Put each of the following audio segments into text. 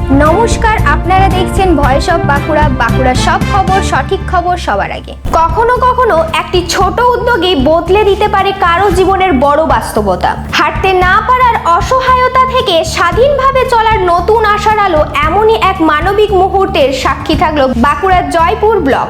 নমস্কার, আপনারা দেখছেন ভয়েস অফ বাঁকুড়া। বাঁকুড়ার সব খবর, সঠিক খবর সবার আগে। কখনো কখনো একটি ছোট উদ্যোগই বদলে দিতে পারে কারো জীবনের বড় বাস্তবতা। হাঁটতে না পারার অসহায়তা থেকে স্বাধীনভাবে চলার নতুন আশার আলো, এমনই এক মানবিক মুহূর্তের সাক্ষী থাকলো বাঁকুড়ার জয়পুর ব্লক।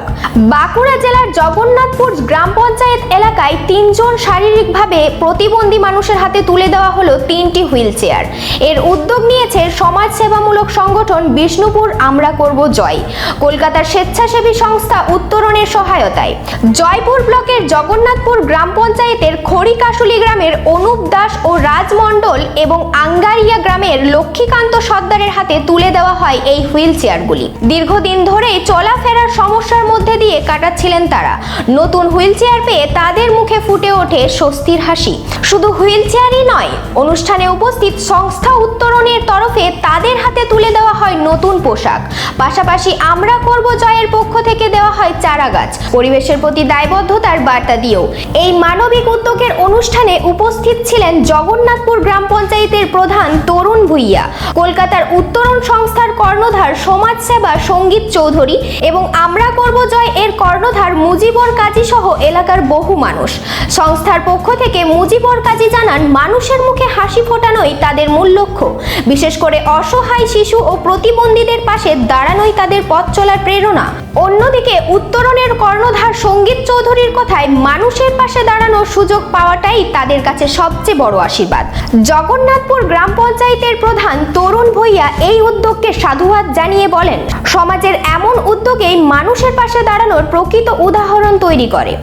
বাঁকুড়া জেলার জগন্নাথপুর গ্রাম পঞ্চায়েত এলাকায় 3 জন শারীরিকভাবে প্রতিবন্ধী মানুষের হাতে তুলে দেওয়া হলো 3টি হুইল চেয়ার। এর উদ্যোগ নিয়েছে সমাজ সেবামূলক সংগঠন বিষ্ণুপুর আমরা করব জয়, কলকাতার স্বেচ্ছাসেবী সংস্থা উত্তরণের সহায়তায়। জয়পুর ব্লকের জগন্নাথপুর গ্রাম পঞ্চায়েতের খড়িকাশুলি গ্রামের অনুপ দাস ও রাজ মণ্ডল এবং আঙ্গারিয়া গ্রামের লক্ষ্মীকান্ত সর্দারের হাতে তুলে দেওয়া হয় এই হুইল চেয়ারগুলি। দীর্ঘদিন ধরে চলাফেরার সমস্যার মধ্যে দিয়ে কাটাচ্ছিলেন তারা। নতুন হুইল চেয়ার পেয়ে তাদের মুখে ফুটে ওঠে স্বস্তির হাসি। শুধু হুইল চেয়ারই নয়, অনুষ্ঠানে উপস্থিত সংস্থা উত্তরণের তরফে তাদের হাতে তুলে দেওয়া হয় নতুন পোশাক। পাশাপাশি আমরা করব জয়ের পক্ষ থেকে দেওয়া হয় চারা গাছ, পরিবেশের প্রতি দায়বদ্ধতার বার্তা দিয়েও। এই মানবিক উদ্যোগের অনুষ্ঠানে উপস্থিত ছিলেন জগন্নাথপুর গ্রাম পঞ্চায়েতের প্রধান তরুণ ভুইয়া, কলকাতার উত্তরণ সংস্থার কর্ণধার সমাজসেবা সঙ্গীত চৌধুরী এবং আমরা করব জয় এর কর্ণধার মুজিবর কাজী সহ এলাকার বহু মানুষ। সংস্থার পক্ষ থেকে মুজিবর কাজী জানান, মানুষের মুখে হাসি ফোটানোই তাদের মূল লক্ষ্য। বিশেষ করে অসহায় শিশু ও প্রতিবন্ধীদের পাশে দাঁড়ানোই তাদের পথ চলার প্রেরণা। অন্যদিকে উত্তরণের কর্ণধার সঙ্গীত চৌধুরীর কথায়, মানুষের পাশে দাঁড়ানোর সুযোগ পাওয়াটাই তাদের কাছে সবচেয়ে বড় আশীর্বাদ। জগন্নাথপুর গ্রাম পঞ্চায়েতের প্রধান তরুণ ভুইয়া এই উদ্যোগকে সাধুবাদ জানিয়ে বলেন, সমাজের এমন উদ্যোগেই মানুষের পাশে দাঁড়ানোর প্রকৃত উদাহরণ তৈরি করে।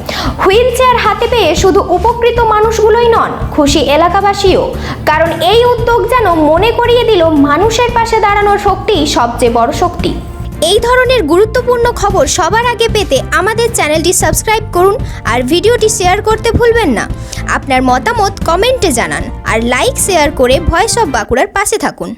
হুইল চেয়ার হাতে পেয়ে শুধু উপকৃত মানুষগুলোই নন, খুশি এলাকাবাসীও। কারণ এই উদ্যোগ যেন মনে করিয়ে দিল, মানুষের পাশে দাঁড়ানোর শক্তিই সবচেয়ে বড় শক্তি। এই ধরনের গুরুত্বপূর্ণ খবর সবার আগে পেতে আমাদের চ্যানেলটি সাবস্ক্রাইব করুন আর ভিডিওটি শেয়ার করতে ভুলবেন না। আপনার মতামত কমেন্টে জানান আর লাইক শেয়ার করে ভয়েস অফ বাঁকুড়ার পাশে থাকুন।